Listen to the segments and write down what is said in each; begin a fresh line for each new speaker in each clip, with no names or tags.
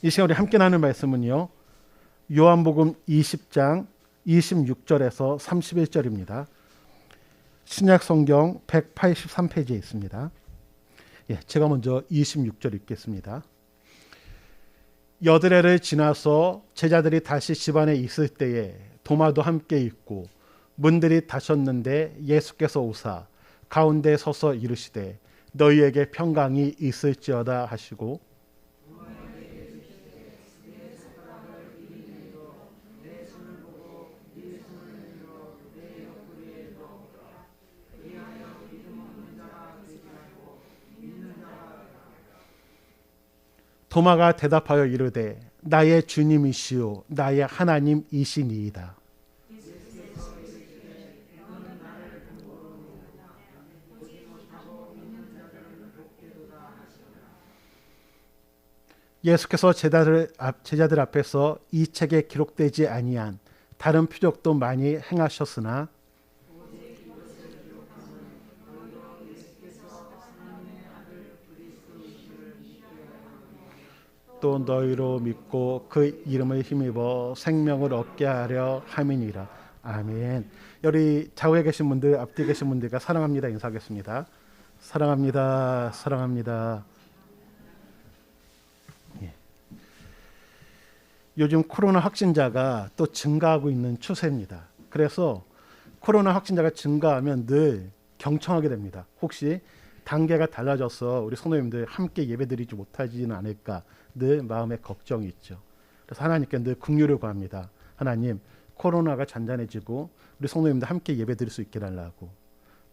이 시간 우리 함께 나눌 말씀은요, 요한복음 20장 26절에서 31절입니다. 신약 성경 183페이지에 있습니다. 제가 먼저 26절 읽겠습니다. 여드레를 지나서 제자들이 다시 집안에 있을 때에 도마도 함께 있고 문들이 닫혔는데 예수께서 오사 가운데 서서 이르시되 너희에게 평강이 있을지어다 하시고 도마가 대답하여 이르되 나의 주님이시오 나의 하나님이시니이다. 예수께서 제자들 앞에서 이 책에 기록되지 아니한 다른 표적도 많이 행하셨으나 또 너희로 믿고 그 이름을 힘입어 생명을 얻게 하려 함이니라. 아멘. 여기 좌우에 계신 분들, 앞뒤에 계신 분들과 사랑합니다 인사하겠습니다. 사랑합니다. 사랑합니다. 요즘 코로나 확진자가 또 증가하고 있는 추세입니다. 그래서 코로나 확진자가 증가하면 늘 경청하게 됩니다. 혹시 단계가 달라져서 우리 성도님들 함께 예배드리지 못하지는 않을까 늘 마음에 걱정이 있죠. 그래서 하나님께 늘 긍휼을 구합니다. 하나님, 코로나가 잔잔해지고 우리 성도님들 함께 예배드릴 수 있게 달라고.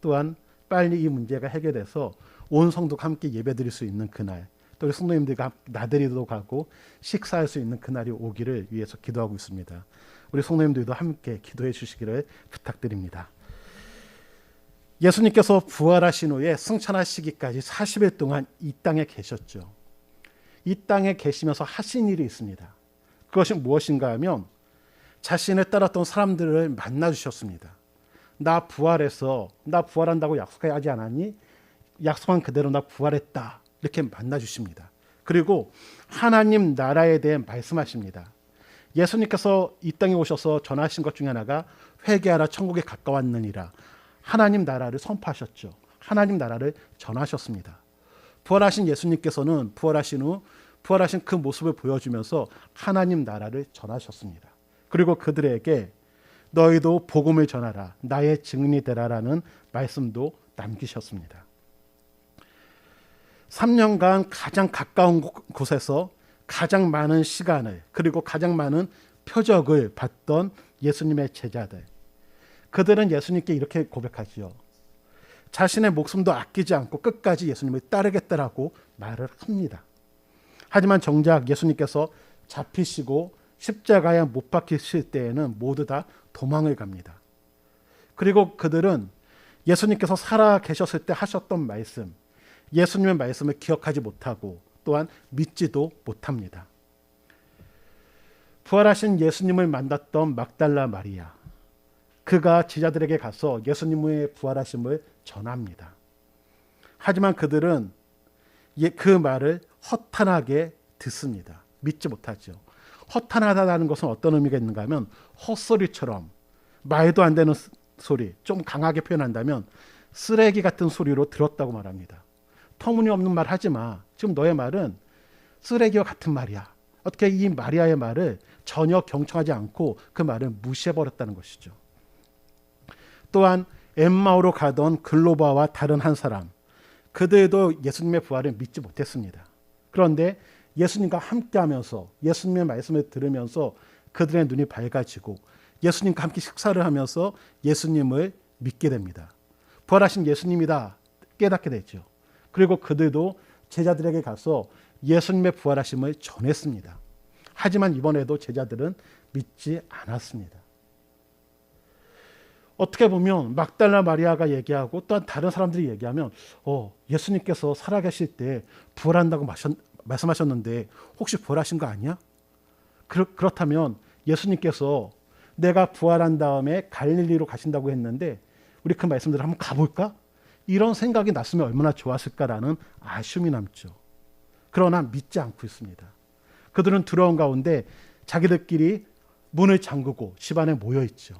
또한 빨리 이 문제가 해결돼서 온 성도가 함께 예배드릴 수 있는 그날, 또 우리 성도님들과 나들이도 가고 식사할 수 있는 그날이 오기를 위해서 기도하고 있습니다. 우리 성도님들도 함께 기도해 주시기를 부탁드립니다. 예수님께서 부활하신 후에 승천하시기까지 40일 동안 이 땅에 계셨죠. 이 땅에 계시면서 하신 일이 있습니다. 그것이 무엇인가 하면 자신을 따랐던 사람들을 만나 주셨습니다. 나 부활해서 나 부활한다고 약속하지 않았니? 약속한 그대로 나 부활했다. 이렇게 만나 주십니다. 그리고 하나님 나라에 대해 말씀하십니다. 예수님께서 이 땅에 오셔서 전하신 것 중에 하나가 회개하라 천국에 가까웠느니라. 하나님 나라를 선포하셨죠. 하나님 나라를 전하셨습니다. 부활하신 예수님께서는 부활하신 후 부활하신 그 모습을 보여주면서 하나님 나라를 전하셨습니다. 그리고 그들에게 너희도 복음을 전하라. 나의 증인이 되라라는 말씀도 남기셨습니다. 3년간 가장 가까운 곳에서 가장 많은 시간을 그리고 가장 많은 표적을 봤던 예수님의 제자들. 그들은 예수님께 이렇게 고백하지요. 자신의 목숨도 아끼지 않고 끝까지 예수님을 따르겠다라고 말을 합니다. 하지만 정작 예수님께서 잡히시고 십자가에 못 박히실 때에는 모두 다 도망을 갑니다. 그리고 그들은 예수님께서 살아 계셨을 때 하셨던 말씀, 예수님의 말씀을 기억하지 못하고 또한 믿지도 못합니다. 부활하신 예수님을 만났던 막달라 마리아, 그가 제자들에게 가서 예수님의 부활하심을 전합니다. 하지만 그들은 그 말을 허탄하게 듣습니다. 믿지 못하죠. 허탄하다는 것은 어떤 의미가 있는가 하면 헛소리처럼 말도 안 되는 소리, 좀 강하게 표현한다면 쓰레기 같은 소리로 들었다고 말합니다. 터무니없는 말 하지 마. 지금 너의 말은 쓰레기와 같은 말이야. 어떻게 이 마리아의 말을 전혀 경청하지 않고 그 말을 무시해버렸다는 것이죠. 또한 엠마오로 가던 글로바와 다른 한 사람, 그들도 예수님의 부활을 믿지 못했습니다. 그런데 예수님과 함께하면서 예수님의 말씀을 들으면서 그들의 눈이 밝아지고 예수님과 함께 식사를 하면서 예수님을 믿게 됩니다. 부활하신 예수님이다 깨닫게 되죠. 그리고 그들도 제자들에게 가서 예수님의 부활하심을 전했습니다. 하지만 이번에도 제자들은 믿지 않았습니다. 어떻게 보면 막달라 마리아가 얘기하고 또한 다른 사람들이 얘기하면 예수님께서 살아계실 때 부활한다고 말씀하셨는데 혹시 부활하신 거 아니야? 그렇다면 예수님께서 내가 부활한 다음에 갈릴리로 가신다고 했는데 우리 그 말씀대로 한번 가볼까? 이런 생각이 났으면 얼마나 좋았을까라는 아쉬움이 남죠. 그러나 믿지 않고 있습니다. 그들은 두려운 가운데 자기들끼리 문을 잠그고 집 안에 모여 있죠.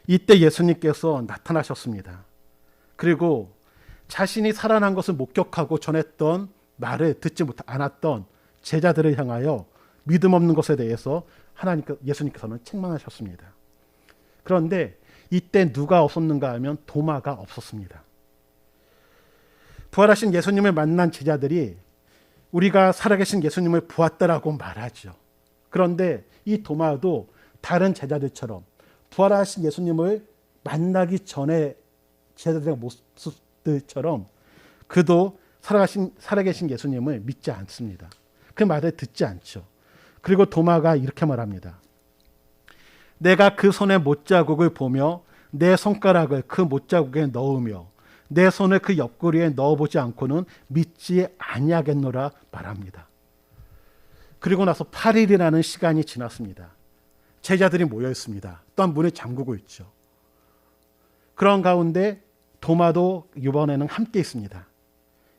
이때 예수님께서 나타나셨습니다. 그리고 자신이 살아난 것을 목격하고 전했던 말을 듣지 않았던 제자들을 향하여 믿음 없는 것에 대해서 예수님께서는 책망하셨습니다. 그런데 이때 누가 없었는가 하면 도마가 없었습니다. 부활하신 예수님을 만난 제자들이 우리가 살아계신 예수님을 보았다라고 말하죠. 그런데 이 도마도 다른 제자들처럼 부활하신 예수님을 만나기 전에 제자들의 모습들처럼 그도 살아계신 예수님을 믿지 않습니다. 그 말을 듣지 않죠. 그리고 도마가 이렇게 말합니다. 내가 그 손의 못자국을 보며 내 손가락을 그 못자국에 넣으며 내 손을 그 옆구리에 넣어보지 않고는 믿지 아니하겠노라 말합니다. 그리고 나서 8일이라는 시간이 지났습니다. 제자들이 모여 있습니다. 또한 문을 잠그고 있죠. 그런 가운데 도마도 이번에는 함께 있습니다.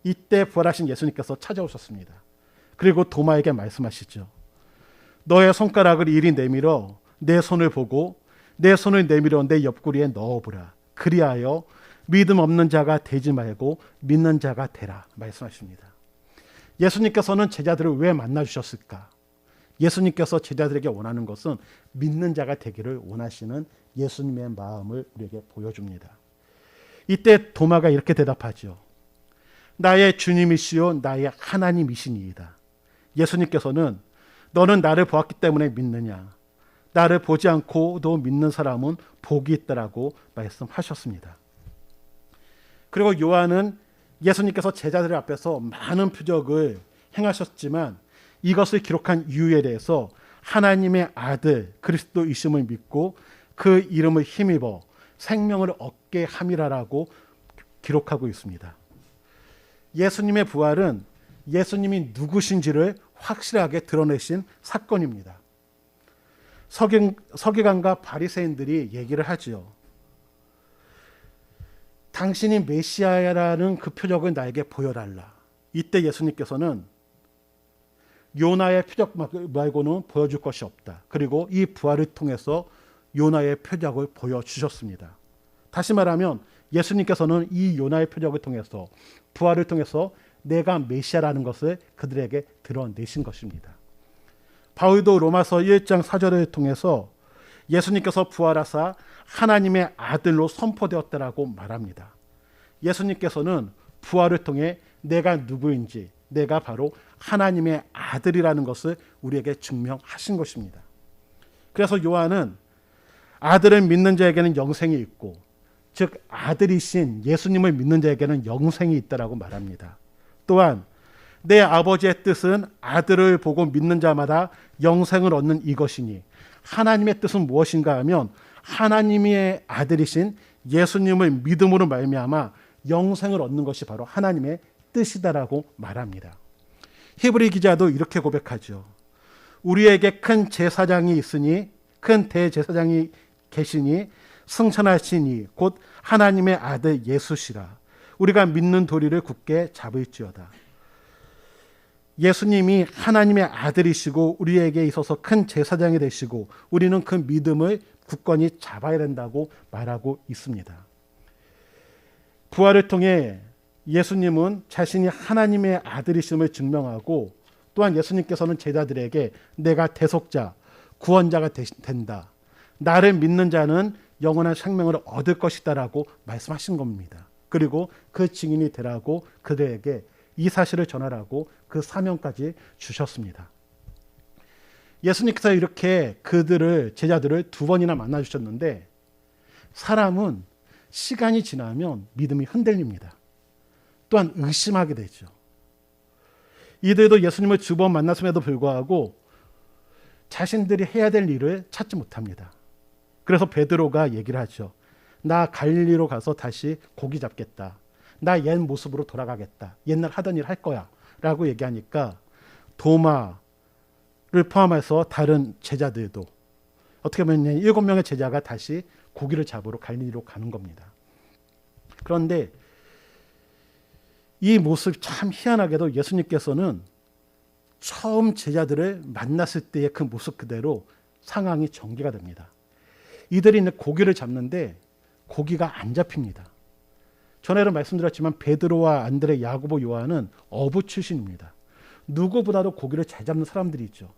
이때 부활하신 예수님께서 찾아오셨습니다. 그리고 도마에게 말씀하시죠. 너의 손가락을 이리 내밀어 내 손을 보고 내 손을 내밀어 내 옆구리에 넣어보라. 그리하여 믿음 없는 자가 되지 말고 믿는 자가 되라 말씀하십니다. 예수님께서는 제자들을 왜 만나주셨을까? 예수님께서 제자들에게 원하는 것은 믿는 자가 되기를 원하시는 예수님의 마음을 우리에게 보여줍니다. 이때 도마가 이렇게 대답하죠. 나의 주님이시요 나의 하나님이시니이다. 예수님께서는 너는 나를 보았기 때문에 믿느냐? 나를 보지 않고도 믿는 사람은 복이 있다라고 말씀하셨습니다. 그리고 요한은 예수님께서 제자들 앞에서 많은 표적을 행하셨지만 이것을 기록한 이유에 대해서 하나님의 아들 그리스도이심을 믿고 그 이름을 힘입어 생명을 얻게 함이라라고 기록하고 있습니다. 예수님의 부활은 예수님이 누구신지를 확실하게 드러내신 사건입니다. 서기관과 바리새인들이 얘기를 하죠. 당신이 메시아라는 그 표적을 나에게 보여달라. 이때 예수님께서는 요나의 표적 말고는 보여줄 것이 없다. 그리고 이 부활을 통해서 요나의 표적을 보여주셨습니다. 다시 말하면 예수님께서는 이 요나의 표적을 통해서 부활을 통해서 내가 메시아라는 것을 그들에게 드러내신 것입니다. 바울도 로마서 1장 4절을 통해서 예수님께서 부활하사 하나님의 아들로 선포되었다라고 말합니다. 예수님께서는 부활을 통해 내가 누구인지 내가 바로 하나님의 아들이라는 것을 우리에게 증명하신 것입니다. 그래서 요한은 아들을 믿는 자에게는 영생이 있고 즉 아들이신 예수님을 믿는 자에게는 영생이 있다라고 말합니다. 또한 내 아버지의 뜻은 아들을 보고 믿는 자마다 영생을 얻는 이것이니 하나님의 뜻은 무엇인가 하면 하나님의 아들이신 예수님을 믿음으로 말미암아 영생을 얻는 것이 바로 하나님의 뜻이다라고 말합니다. 히브리 기자도 이렇게 고백하죠. 우리에게 큰 제사장이 있으니 큰 대제사장이 계시니 승천하시니 곧 하나님의 아들 예수시라. 우리가 믿는 도리를 굳게 잡을지어다. 예수님이 하나님의 아들이시고 우리에게 있어서 큰 제사장이 되시고 우리는 그 믿음을 굳건히 잡아야 된다고 말하고 있습니다. 부활을 통해 예수님은 자신이 하나님의 아들이심을 증명하고 또한 예수님께서는 제자들에게 내가 대속자, 구원자가 된다. 나를 믿는 자는 영원한 생명을 얻을 것이다라고 말씀하신 겁니다. 그리고 그 증인이 되라고 그들에게 이 사실을 전하라고 그 사명까지 주셨습니다. 예수님께서 이렇게 제자들을 두 번이나 만나 주셨는데 사람은 시간이 지나면 믿음이 흔들립니다. 또한 의심하게 되죠. 이들도 예수님을 두 번 만났음에도 불구하고 자신들이 해야 될 일을 찾지 못합니다. 그래서 베드로가 얘기를 하죠. 나 갈릴리로 가서 다시 고기 잡겠다. 나 옛 모습으로 돌아가겠다. 옛날 하던 일 할 거야. 라고 얘기하니까 도마를 포함해서 다른 제자들도 어떻게 보면 7명의 제자가 다시 고기를 잡으러 갈릴리로 가는 겁니다. 그런데 이 모습 참 희한하게도 예수님께서는 처음 제자들을 만났을 때의 그 모습 그대로 상황이 전개가 됩니다. 이들이 이제 고기를 잡는데 고기가 안 잡힙니다. 전에도 말씀드렸지만 베드로와 안드레, 야고보, 요한은 어부 출신입니다. 누구보다도 고기를 잘 잡는 사람들이 있죠.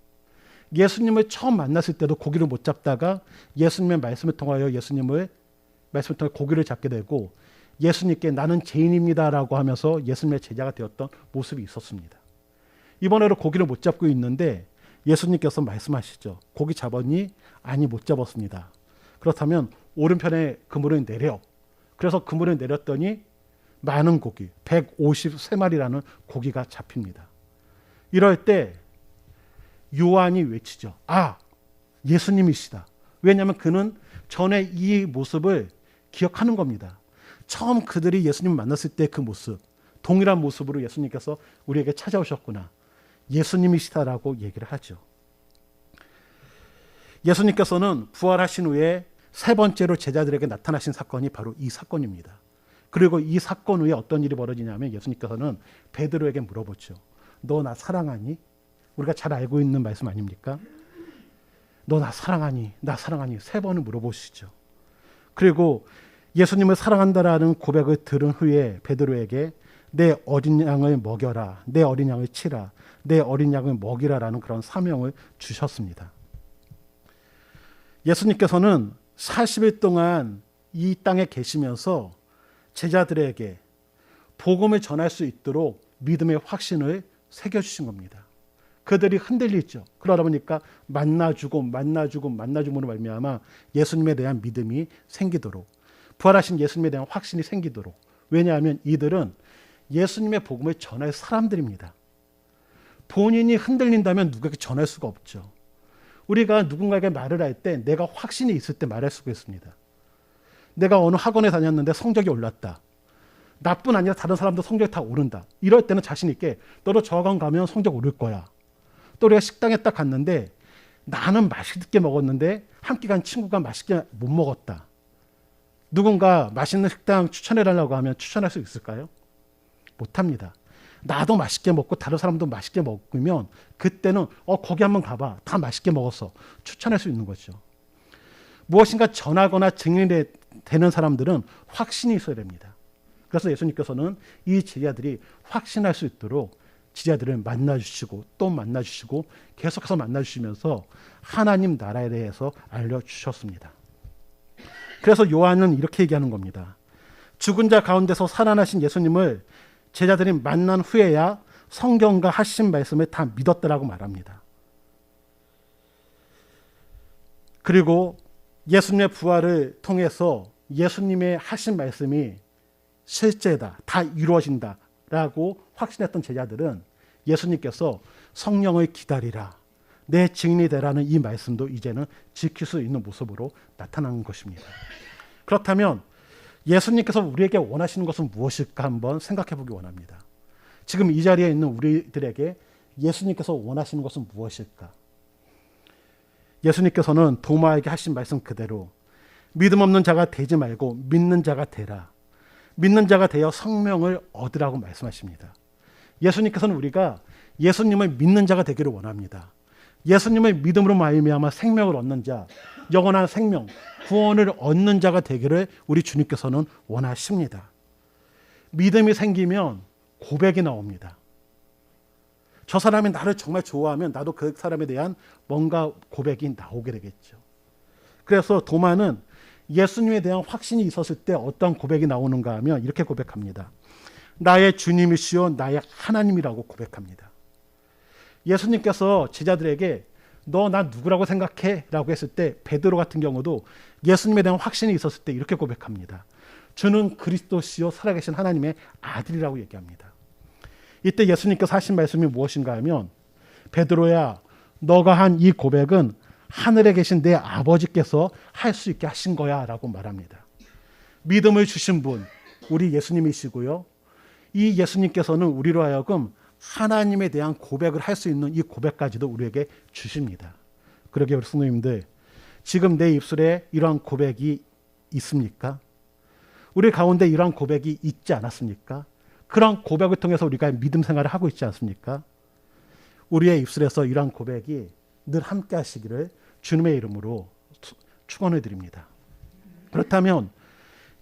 예수님을 처음 만났을 때도 고기를 못 잡다가 예수님의 말씀을 통하여 말씀을 통해 고기를 잡게 되고 예수님께 나는 죄인입니다라고 하면서 예수님의 제자가 되었던 모습이 있었습니다. 이번에도 고기를 못 잡고 있는데 예수님께서 말씀하시죠. 고기 잡았니? 아니, 못 잡았습니다. 그렇다면 오른편에 그물을 내려. 그래서 그물을 내렸더니 많은 고기, 153마리라는 고기가 잡힙니다. 이럴 때 요한이 외치죠. 아, 예수님이시다. 왜냐하면 그는 전에 이 모습을 기억하는 겁니다. 처음 그들이 예수님을 만났을 때 그 모습, 동일한 모습으로 예수님께서 우리에게 찾아오셨구나. 예수님이시다라고 얘기를 하죠. 예수님께서는 부활하신 후에 세 번째로 제자들에게 나타나신 사건이 바로 이 사건입니다. 그리고 이 사건 후에 어떤 일이 벌어지냐면 예수님께서는 베드로에게 물어보죠. 너 나 사랑하니? 우리가 잘 알고 있는 말씀 아닙니까? 너 나 사랑하니? 나 사랑하니? 세 번을 물어보시죠. 그리고 예수님을 사랑한다라는 고백을 들은 후에 베드로에게 내 어린 양을 먹여라. 내 어린 양을 치라. 내 어린 양을 먹이라라는 그런 사명을 주셨습니다. 예수님께서는 40일 동안 이 땅에 계시면서 제자들에게 복음을 전할 수 있도록 믿음의 확신을 새겨주신 겁니다. 그들이 흔들리죠. 그러다 보니까 만나줌으로 말미암아 예수님에 대한 믿음이 생기도록, 부활하신 예수님에 대한 확신이 생기도록. 왜냐하면 이들은 예수님의 복음을 전할 사람들입니다. 본인이 흔들린다면 누구에게 전할 수가 없죠. 우리가 누군가에게 말을 할 때 내가 확신이 있을 때 말할 수가 있습니다. 내가 어느 학원에 다녔는데 성적이 올랐다. 나뿐 아니라 다른 사람도 성적이 다 오른다. 이럴 때는 자신 있게 너도 저 학원 가면 성적 오를 거야. 또 우리가 식당에 딱 갔는데 나는 맛있게 먹었는데 함께 간 친구가 맛있게 못 먹었다. 누군가 맛있는 식당 추천해달라고 하면 추천할 수 있을까요? 못합니다. 나도 맛있게 먹고 다른 사람도 맛있게 먹으면 그때는 거기 한번 가봐. 다 맛있게 먹었어. 추천할 수 있는 거죠. 무엇인가 전하거나 증인이 되는 사람들은 확신이 있어야 됩니다. 그래서 예수님께서는 이 제자들이 확신할 수 있도록 제자들을 만나주시고 또 만나주시고 계속해서 만나주시면서 하나님 나라에 대해서 알려주셨습니다. 그래서 요한은 이렇게 얘기하는 겁니다. 죽은 자 가운데서 살아나신 예수님을 제자들이 만난 후에야 성경과 하신 말씀을 다 믿었다라고 말합니다. 그리고 예수님의 부활을 통해서 예수님의 하신 말씀이 실제다, 다 이루어진다라고 확신했던 제자들은 예수님께서 성령을 기다리라, 내 증인이 되라는 이 말씀도 이제는 지킬 수 있는 모습으로 나타나는 것입니다. 그렇다면 예수님께서 우리에게 원하시는 것은 무엇일까 한번 생각해 보기 원합니다. 지금 이 자리에 있는 우리들에게 예수님께서 원하시는 것은 무엇일까? 예수님께서는 도마에게 하신 말씀 그대로 믿음 없는 자가 되지 말고 믿는 자가 되라. 믿는 자가 되어 생명을 얻으라고 말씀하십니다. 예수님께서는 우리가 예수님을 믿는 자가 되기를 원합니다. 예수님을 믿음으로 말미암아 생명을 얻는 자, 영원한 생명, 구원을 얻는 자가 되기를 우리 주님께서는 원하십니다. 믿음이 생기면 고백이 나옵니다. 저 사람이 나를 정말 좋아하면 나도 그 사람에 대한 뭔가 고백이 나오게 되겠죠. 그래서 도마는 예수님에 대한 확신이 있었을 때 어떤 고백이 나오는가 하면 이렇게 고백합니다. 나의 주님이시요 나의 하나님이라고 고백합니다. 예수님께서 제자들에게 너 나 누구라고 생각해? 라고 했을 때 베드로 같은 경우도 예수님에 대한 확신이 있었을 때 이렇게 고백합니다. 주는 그리스도시요 살아계신 하나님의 아들이라고 얘기합니다. 이때 예수님께서 하신 말씀이 무엇인가 하면 베드로야, 너가 한 이 고백은 하늘에 계신 내 아버지께서 할 수 있게 하신 거야 라고 말합니다. 믿음을 주신 분, 우리 예수님이시고요. 이 예수님께서는 우리로 하여금 하나님에 대한 고백을 할 수 있는 이 고백까지도 우리에게 주십니다. 그러게 우리 성도님들, 지금 내 입술에 이러한 고백이 있습니까? 우리 가운데 이러한 고백이 있지 않았습니까? 그런 고백을 통해서 우리가 믿음 생활을 하고 있지 않습니까? 우리의 입술에서 이러한 고백이 늘 함께 하시기를 주님의 이름으로 축원을 드립니다. 그렇다면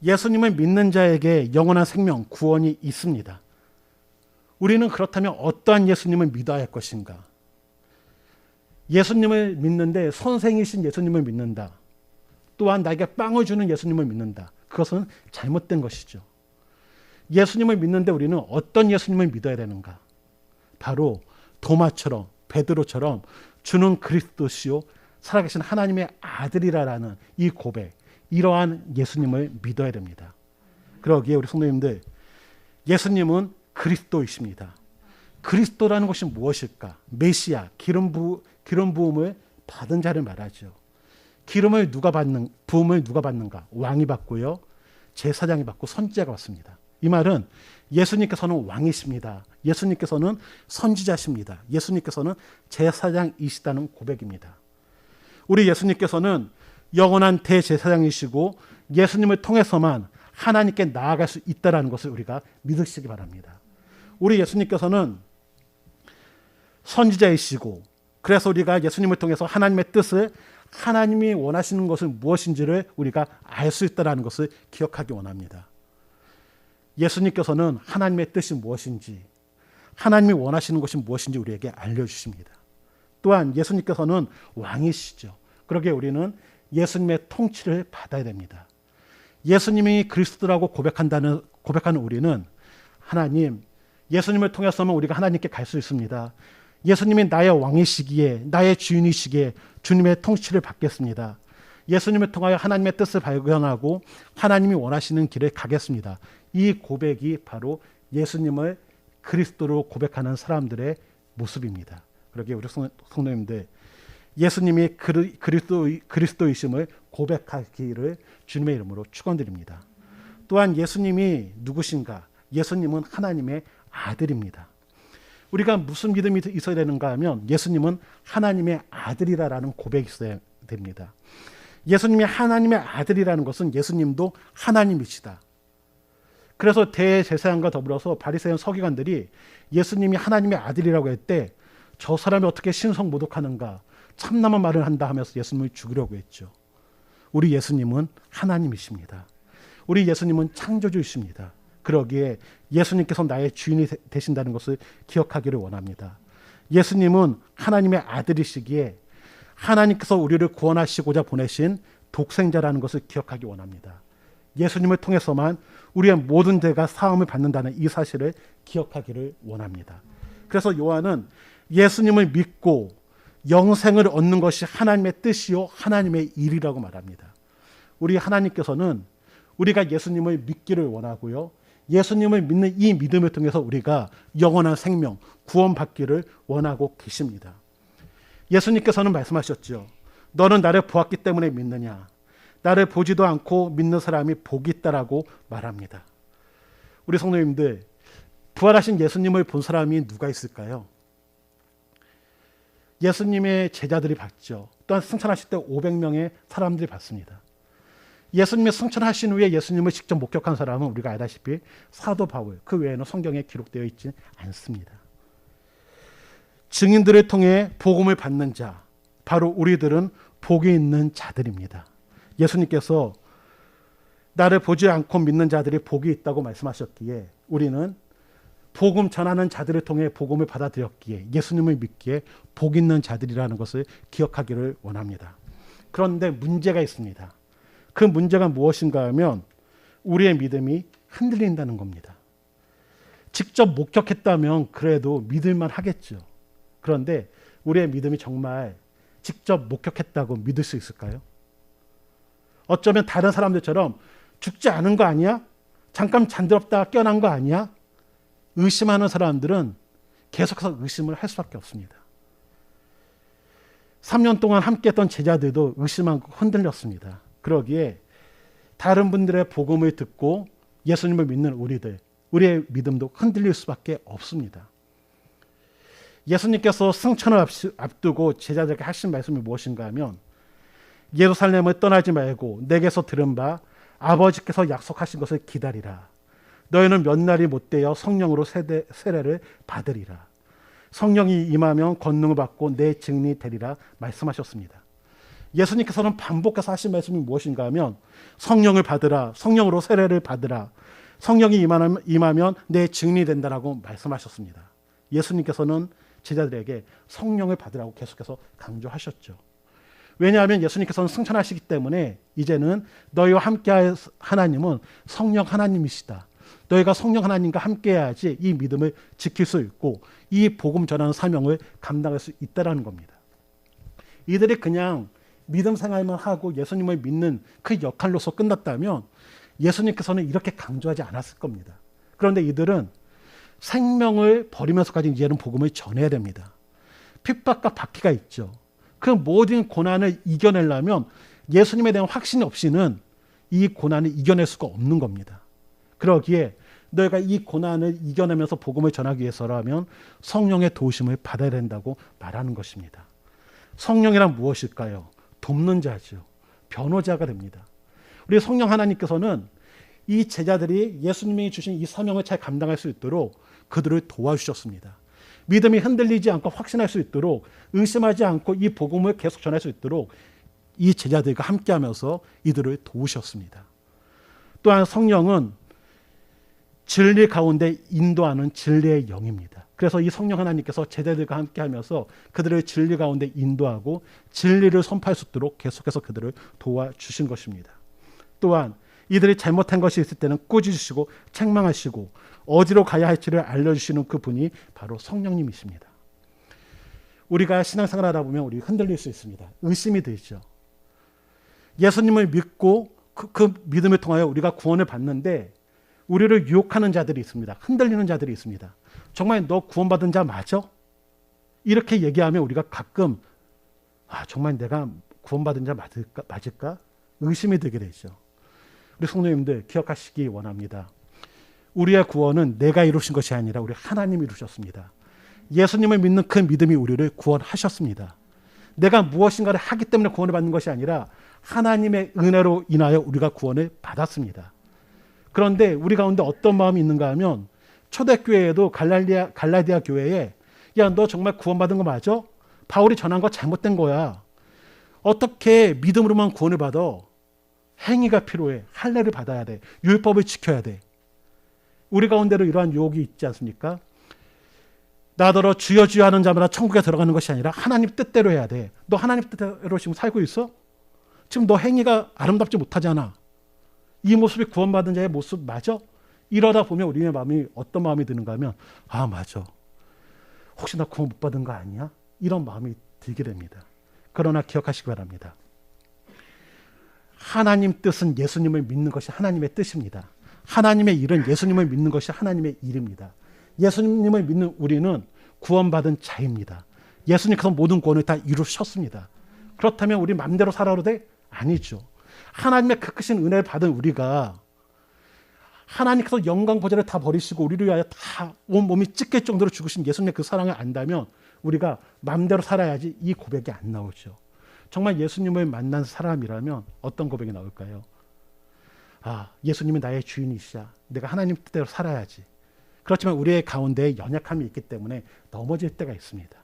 예수님을 믿는 자에게 영원한 생명, 구원이 있습니다. 우리는 그렇다면 어떠한 예수님을 믿어야 할 것인가? 예수님을 믿는데 선생이신 예수님을 믿는다. 또한 나에게 빵을 주는 예수님을 믿는다. 그것은 잘못된 것이죠. 예수님을 믿는데 우리는 어떤 예수님을 믿어야 되는가? 바로 도마처럼, 베드로처럼 주는 그리스도시요 살아계신 하나님의 아들이라는 이 고백, 이러한 예수님을 믿어야 됩니다. 그러기에 우리 성도님들, 예수님은 그리스도이십니다. 그리스도라는 것이 무엇일까? 메시아, 기름 부음을 받은 자를 말하죠. 기름을 부음을 누가 받는가? 왕이 받고요, 제사장이 받고 선지자가 받습니다. 이 말은 예수님께서는 왕이십니다. 예수님께서는 선지자십니다. 예수님께서는 제사장이시다는 고백입니다. 우리 예수님께서는 영원한 대제사장이시고 예수님을 통해서만 하나님께 나아갈 수 있다는 것을 우리가 믿으시기 바랍니다. 우리 예수님께서는 선지자이시고, 그래서 우리가 예수님을 통해서 하나님의 뜻을, 하나님이 원하시는 것은 무엇인지를 우리가 알 수 있다는 것을 기억하기 원합니다. 예수님께서는 하나님의 뜻이 무엇인지, 하나님이 원하시는 것이 무엇인지 우리에게 알려주십니다. 또한 예수님께서는 왕이시죠. 그러기에 우리는 예수님의 통치를 받아야 됩니다. 예수님이 그리스도라고 고백하는 우리는, 하나님, 예수님을 통해서만 우리가 하나님께 갈 수 있습니다. 예수님이 나의 왕이시기에, 나의 주인이시기에 주님의 통치를 받겠습니다. 예수님을 통하여 하나님의 뜻을 발견하고 하나님이 원하시는 길에 가겠습니다. 이 고백이 바로 예수님을 그리스도로 고백하는 사람들의 모습입니다. 그러기에 우리 성도님들, 예수님이 그리스도이심을 고백하기를 주님의 이름으로 축원드립니다. 또한 예수님이 누구신가? 예수님은 하나님의 아들입니다. 우리가 무슨 믿음이 있어야 되는가 하면, 예수님은 하나님의 아들이라는 고백이 있어야 됩니다. 예수님이 하나님의 아들이라는 것은 예수님도 하나님이시다. 그래서 대제사장과 더불어서 바리새인 서기관들이 예수님이 하나님의 아들이라고 할 때, 저 사람이 어떻게 신성모독하는가, 참남한 말을 한다 하면서 예수님을 죽이려고 했죠. 우리 예수님은 하나님이십니다. 우리 예수님은 창조주이십니다. 그러기에 예수님께서 나의 주인이 되신다는 것을 기억하기를 원합니다. 예수님은 하나님의 아들이시기에 하나님께서 우리를 구원하시고자 보내신 독생자라는 것을 기억하기 원합니다. 예수님을 통해서만 우리의 모든 죄가 사함을 받는다는 이 사실을 기억하기를 원합니다. 그래서 요한은 예수님을 믿고 영생을 얻는 것이 하나님의 뜻이요 하나님의 일이라고 말합니다. 우리 하나님께서는 우리가 예수님을 믿기를 원하고요, 예수님을 믿는 이 믿음을 통해서 우리가 영원한 생명, 구원받기를 원하고 계십니다. 예수님께서는 말씀하셨죠. 너는 나를 보았기 때문에 믿느냐? 나를 보지도 않고 믿는 사람이 복이 있다라고 말합니다. 우리 성도님들, 부활하신 예수님을 본 사람이 누가 있을까요? 예수님의 제자들이 봤죠. 또한 승천하실 때 500명의 사람들이 봤습니다. 예수님이 승천하신 후에 예수님을 직접 목격한 사람은 우리가 알다시피 사도 바울, 그 외에는 성경에 기록되어 있지 않습니다. 증인들을 통해 복음을 받는 자, 바로 우리들은 복이 있는 자들입니다. 예수님께서 나를 보지 않고 믿는 자들이 복이 있다고 말씀하셨기에, 우리는 복음 전하는 자들을 통해 복음을 받아들였기에, 예수님을 믿기에 복 있는 자들이라는 것을 기억하기를 원합니다. 그런데 문제가 있습니다. 그 문제가 무엇인가 하면 우리의 믿음이 흔들린다는 겁니다. 직접 목격했다면 그래도 믿을만 하겠죠. 그런데 우리의 믿음이 정말 직접 목격했다고 믿을 수 있을까요? 어쩌면 다른 사람들처럼 죽지 않은 거 아니야? 잠깐 잠들었다가 깨어난 거 아니야? 의심하는 사람들은 계속해서 의심을 할 수밖에 없습니다. 3년 동안 함께했던 제자들도 의심하고 흔들렸습니다. 그러기에 다른 분들의 복음을 듣고 예수님을 믿는 우리의 믿음도 흔들릴 수밖에 없습니다. 예수님께서 승천을 앞두고 제자들에게 하신 말씀이 무엇인가 하면, 예루살렘을 떠나지 말고 내게서 들은 바 아버지께서 약속하신 것을 기다리라. 너희는 몇 날이 못되어 성령으로 세례를 받으리라. 성령이 임하면 권능을 받고 내 증인이 되리라 말씀하셨습니다. 예수님께서는 반복해서 하신 말씀이 무엇인가 하면 성령을 받으라, 성령으로 세례를 받으라, 성령이 임하면 내 증인이 된다라고 말씀하셨습니다. 예수님께서는 제자들에게 성령을 받으라고 계속해서 강조하셨죠. 왜냐하면 예수님께서는 승천하시기 때문에 이제는 너희와 함께할 하나님은 성령 하나님이시다. 너희가 성령 하나님과 함께해야지 이 믿음을 지킬 수 있고 이 복음 전하는 사명을 감당할 수 있다라는 겁니다. 이들이 그냥 믿음 생활만 하고 예수님을 믿는 그 역할로서 끝났다면 예수님께서는 이렇게 강조하지 않았을 겁니다. 그런데 이들은 생명을 버리면서까지 이제는 복음을 전해야 됩니다. 핍박과 박해가 있죠. 그 모든 고난을 이겨내려면 예수님에 대한 확신 없이는 이 고난을 이겨낼 수가 없는 겁니다. 그러기에 너희가 이 고난을 이겨내면서 복음을 전하기 위해서라면 성령의 도우심을 받아야 된다고 말하는 것입니다. 성령이란 무엇일까요? 돕는 자죠. 변호자가 됩니다. 우리 성령 하나님께서는 이 제자들이 예수님이 주신 이 사명을 잘 감당할 수 있도록 그들을 도와주셨습니다. 믿음이 흔들리지 않고 확신할 수 있도록 의심하지 않고 이 복음을 계속 전할 수 있도록 이 제자들과 함께하면서 이들을 도우셨습니다. 또한 성령은 진리 가운데 인도하는 진리의 영입니다. 그래서 이 성령 하나님께서 제자들과 함께하면서 그들을 진리 가운데 인도하고 진리를 선포할 수 있도록 계속해서 그들을 도와주신 것입니다. 또한 이들이 잘못한 것이 있을 때는 꾸짖으시고 책망하시고 어디로 가야 할지를 알려주시는 그분이 바로 성령님이십니다. 우리가 신앙생활 하다 보면 우리 흔들릴 수 있습니다. 의심이 들죠. 예수님을 믿고 그 믿음을 통하여 우리가 구원을 받는데 우리를 유혹하는 자들이 있습니다. 흔들리는 자들이 있습니다. 정말 너 구원받은 자 맞아? 이렇게 얘기하면 우리가 가끔 정말 내가 구원받은 자 맞을까? 의심이 들게 되죠. 우리 성도님들 기억하시기 원합니다. 우리의 구원은 내가 이루신 것이 아니라 우리 하나님이 이루셨습니다. 예수님을 믿는 그 믿음이 우리를 구원하셨습니다. 내가 무엇인가를 하기 때문에 구원을 받는 것이 아니라 하나님의 은혜로 인하여 우리가 구원을 받았습니다. 그런데 우리 가운데 어떤 마음이 있는가 하면 초대교회에도 갈라디아 교회에 야, 너 정말 구원받은 거 맞아? 바울이 전한 거 잘못된 거야. 어떻게 믿음으로만 구원을 받아? 행위가 필요해. 할례를 받아야 돼. 율법을 지켜야 돼. 우리 가운데로 이러한 유혹이 있지 않습니까? 나더러 주여 주여 하는 자마다 천국에 들어가는 것이 아니라 하나님 뜻대로 해야 돼. 너 하나님 뜻대로 지금 살고 있어? 지금 너 행위가 아름답지 못하잖아. 이 모습이 구원받은 자의 모습 맞아? 이러다 보면 우리의 마음이 어떤 마음이 드는가 하면 맞아. 혹시 나 구원 못 받은 거 아니야? 이런 마음이 들게 됩니다. 그러나 기억하시기 바랍니다. 하나님 뜻은 예수님을 믿는 것이 하나님의 뜻입니다. 하나님의 일은 예수님을 믿는 것이 하나님의 일입니다. 예수님을 믿는 우리는 구원받은 자입니다. 예수님께서 모든 구원을 다 이루셨습니다. 그렇다면 우리 마음대로 살아도 돼? 아니죠. 하나님의 그 크신 은혜를 받은 우리가 하나님께서 영광 보좌를 다 버리시고 우리를 위하여 다 온몸이 찢길 정도로 죽으신 예수님의 그 사랑을 안다면 우리가 마음대로 살아야지 이 고백이 안 나오죠. 정말 예수님을 만난 사람이라면 어떤 고백이 나올까요? 예수님이 나의 주인이시자 내가 하나님 뜻대로 살아야지. 그렇지만 우리의 가운데에 연약함이 있기 때문에 넘어질 때가 있습니다.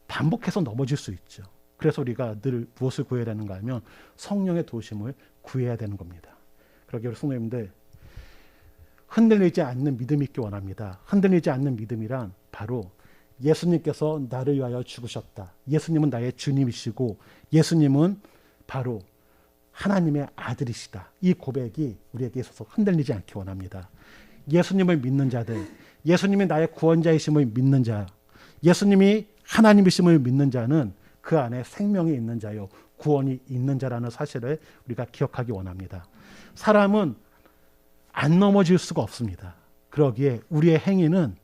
반복해서 넘어질 수 있죠. 그래서 우리가 늘 무엇을 구해야 되는가 하면 성령의 도우심을 구해야 되는 겁니다. 그러기에 우리 성도님들 흔들리지 않는 믿음이 있기 원합니다. 흔들리지 않는 믿음이란 바로 예수님께서 나를 위하여 죽으셨다. 예수님은 나의 주님이시고 예수님은 바로 하나님의 아들이시다. 이 고백이 우리에게 있어서 흔들리지 않기 원합니다. 예수님을 믿는 자들, 예수님이 나의 구원자이심을 믿는 자, 예수님이 하나님이심을 믿는 자는 그 안에 생명이 있는 자요 구원이 있는 자라는 사실을 우리가 기억하기 원합니다. 사람은 안 넘어질 수가 없습니다. 그러기에 우리의 행위는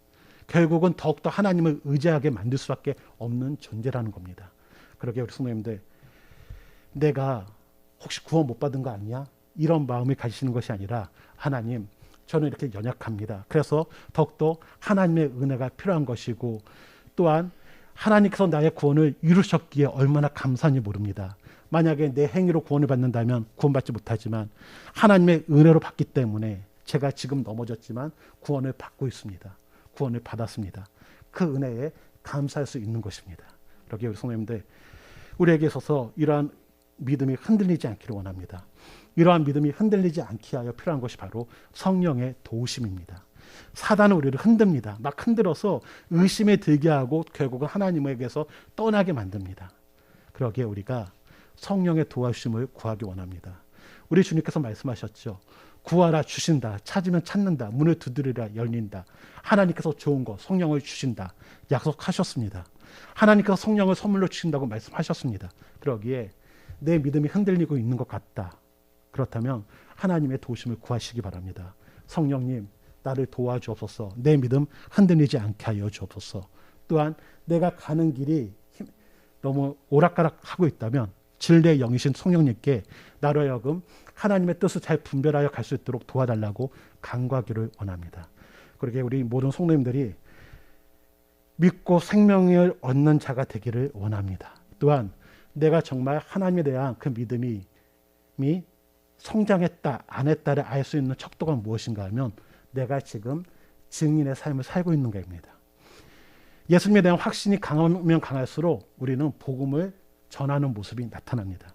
결국은 더욱더 하나님을 의지하게 만들 수밖에 없는 존재라는 겁니다. 그러기에 우리 성도님들 내가 혹시 구원 못 받은 거 아니야? 이런 마음을 가지시는 것이 아니라 하나님 저는 이렇게 연약합니다. 그래서 더욱더 하나님의 은혜가 필요한 것이고 또한 하나님께서 나의 구원을 이루셨기에 얼마나 감사한지 모릅니다. 만약에 내 행위로 구원을 받는다면 구원받지 못하지만 하나님의 은혜로 받기 때문에 제가 지금 넘어졌지만 구원을 받고 있습니다. 구원을 받았습니다. 그 은혜에 감사할 수 있는 것입니다. 그러기에 우리 성도님들, 우리에게 있어서 이러한 믿음이 흔들리지 않기를 원합니다. 이러한 믿음이 흔들리지 않게 하여 필요한 것이 바로 성령의 도우심입니다. 사단은 우리를 흔듭니다. 막 흔들어서 의심에 들게 하고 결국은 하나님에게서 떠나게 만듭니다. 그러기에 우리가 성령의 도와주심을 구하기 원합니다. 우리 주님께서 말씀하셨죠. 구하라 주신다. 찾으면 찾는다. 문을 두드리라 열린다. 하나님께서 좋은 것 성령을 주신다. 약속하셨습니다. 하나님께서 성령을 선물로 주신다고 말씀하셨습니다. 그러기에 내 믿음이 흔들리고 있는 것 같다. 그렇다면 하나님의 도우심을 구하시기 바랍니다. 성령님, 나를 도와주옵소서. 내 믿음 흔들리지 않게 하여 주옵소서. 또한 내가 가는 길이 너무 오락가락하고 있다면 진리의 영이신 성령님께 나로 하여금 하나님의 뜻을 잘 분별하여 갈 수 있도록 도와달라고 간구하기를 원합니다. 그러게 우리 모든 성도님들이 믿고 생명을 얻는 자가 되기를 원합니다. 또한 내가 정말 하나님에 대한 그 믿음이 성장했다 안 했다를 알 수 있는 척도가 무엇인가 하면 내가 지금 증인의 삶을 살고 있는 것입니다. 예수님에 대한 확신이 강하면 강할수록 우리는 복음을 전하는 모습이 나타납니다.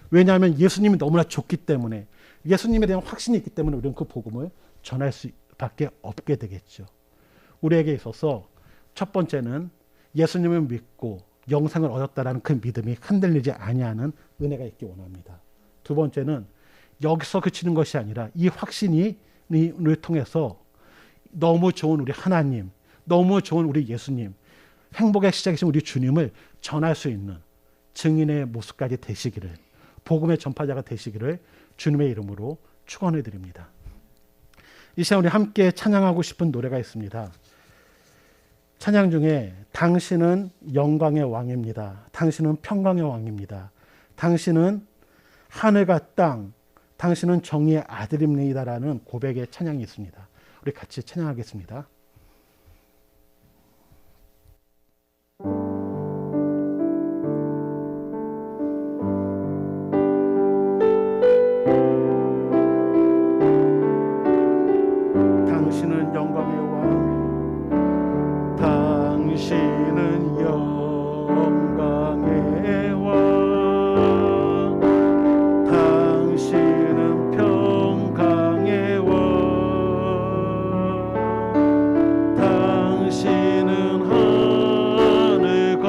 왜냐하면 예수님이 너무나 좋기 때문에, 예수님에 대한 확신이 있기 때문에 우리는 그 복음을 전할 수밖에 없게 되겠죠. 우리에게 있어서 첫 번째는 예수님을 믿고 영생을 얻었다라는 그 믿음이 흔들리지 아니하는 은혜가 있기 원합니다. 두 번째는 여기서 그치는 것이 아니라 이 확신을 통해서 너무 좋은 우리 하나님, 너무 좋은 우리 예수님, 행복의 시작이신 우리 주님을 전할 수 있는 증인의 모습까지 되시기를, 복음의 전파자가 되시기를 주님의 이름으로 축원해 드립니다. 이 시간 우리 함께 찬양하고 싶은 노래가 있습니다. 찬양 중에 당신은 영광의 왕입니다. 당신은 평강의 왕입니다. 당신은 하늘과 땅, 당신은 정의의 아들입니다라는 고백의 찬양이 있습니다. 우리 같이 찬양하겠습니다. 당신은 영광의 왕, 당신은 영광의 왕, 당신은 평강의 왕, 당신은 하늘과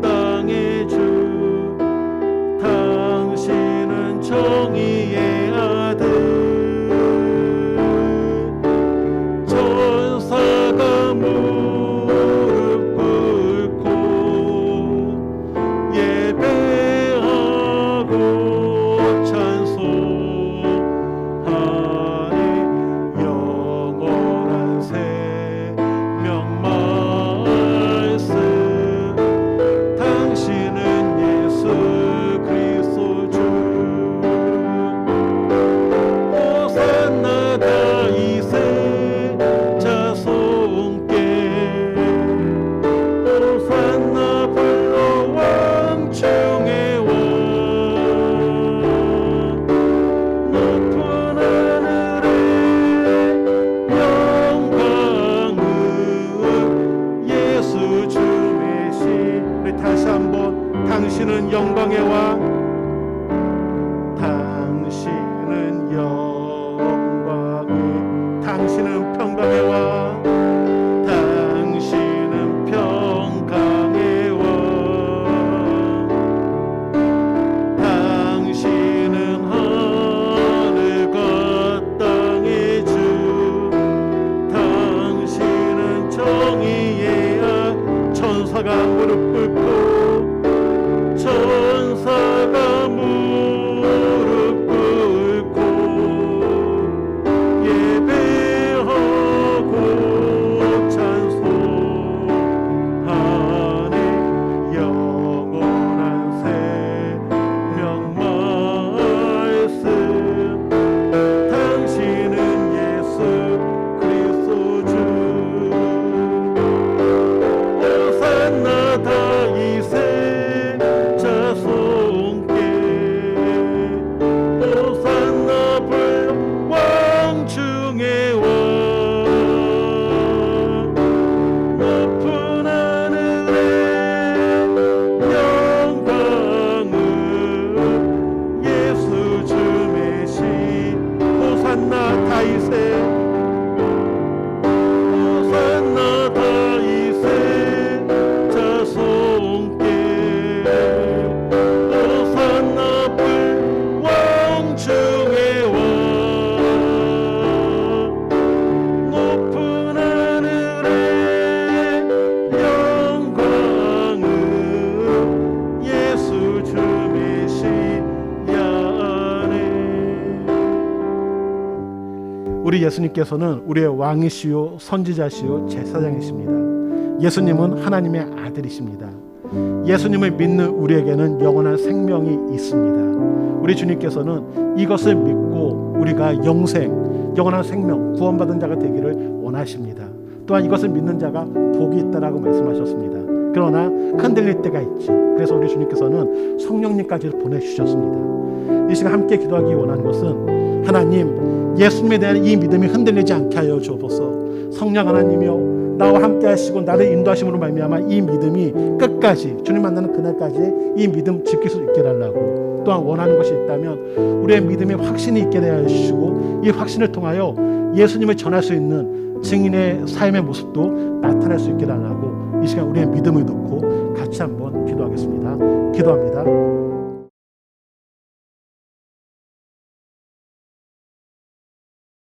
땅의 주, 당신은 정의의 아들, 무릎 꿇고 예배하고 찬송하니 영원한 생명 말씀, 당신은 예수 그리스도 주, 호산나 다윗의 예수님께서는 우리의 왕이시요 선지자시요 제사장이십니다. 예수님은 하나님의 아들이십니다. 예수님을 믿는 우리에게는 영원한 생명이 있습니다. 우리 주님께서는 이것을 믿고 우리가 영생, 영원한 생명, 구원받은 자가 되기를 원하십니다. 또한 이것을 믿는 자가 복이 있다라고 말씀하셨습니다. 그러나 흔들릴 때가 있죠. 그래서 우리 주님께서는 성령님까지 보내주셨습니다. 이 시간 함께 기도하기 원하는 것은 하나님, 예수님에 대한 이 믿음이 흔들리지 않게 하여 주옵소서. 성령 하나님이여, 나와 함께 하시고 나를 인도하심으로 말미암아 이 믿음이 끝까지, 주님 만나는 그날까지 이 믿음 지킬 수 있게 달라고. 또한 원하는 것이 있다면 우리의 믿음에 확신이 있게 하여 주시고, 이 확신을 통하여 예수님을 전할 수 있는 증인의 삶의 모습도 나타날 수 있게 달라고. 이 시간 우리의 믿음을 놓고 같이 한번 기도하겠습니다. 기도합니다.